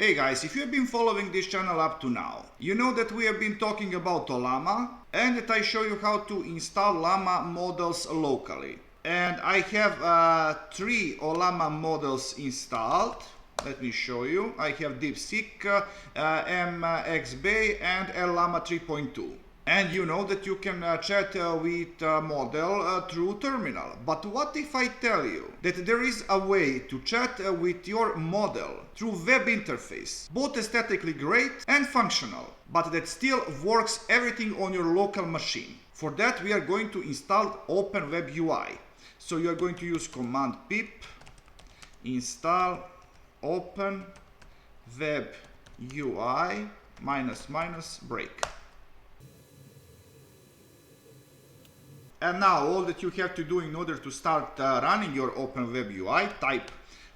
Hey guys, if you have been following this channel up to now, you know that we have been talking about ollama and that I show you how to install llama models locally. And I have 3 ollama models installed. Let me show you. I have DeepSeek, MXBay and ollama 3.2. And you know that you can chat with model through terminal. But what if I tell you that there is a way to chat with your model through web interface, both aesthetically great and functional, but that still works everything on your local machine? For that we are going to install Open WebUI. So you are going to use command pip install Open WebUI --break. And now all that you have to do in order to start running your Open WebUI, type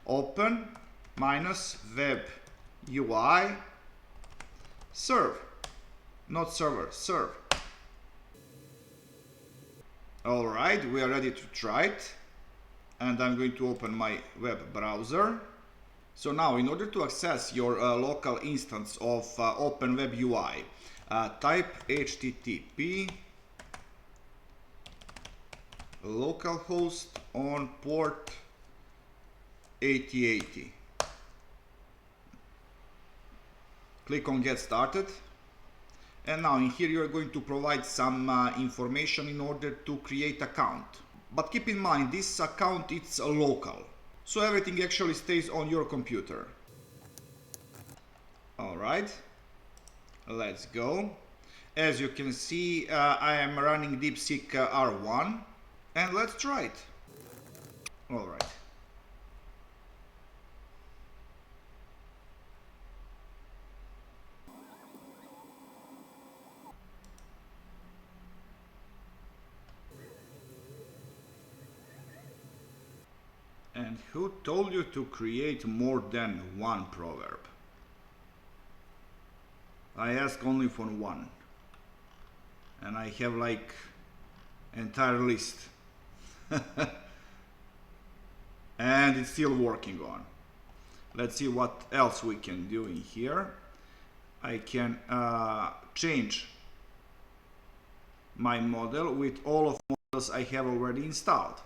Open -WebUI serve, not server, serve. Alright, we are ready to try it. And I'm going to open my web browser. So now in order to access your local instance of Open WebUI, type HTTP localhost on port 8080. Click on get started. And now in here you are going to provide some information in order to create account. But keep in mind this account it's local, so everything actually stays on your computer. Alright, let's go. As you can see I am running DeepSeek R1 and let's try it. Alright. And who told you to create more than one proverb? I ask only for one. And I have like entire list. And it's still working on. Let's see what else we can do in here. I can change my model with all of models I have already installed.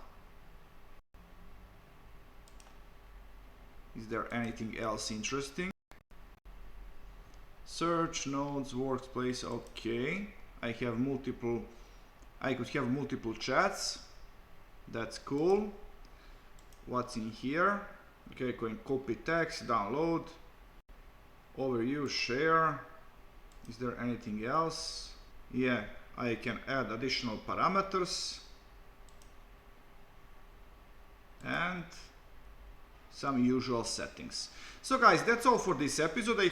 Is there anything else interesting? Search, nodes, workspace, okay. I could have multiple chats. That's cool. What's in here? Okay, going copy text, download, overview, share. Is there anything else? Yeah, I can add additional parameters and some usual settings. So guys, that's all for this episode.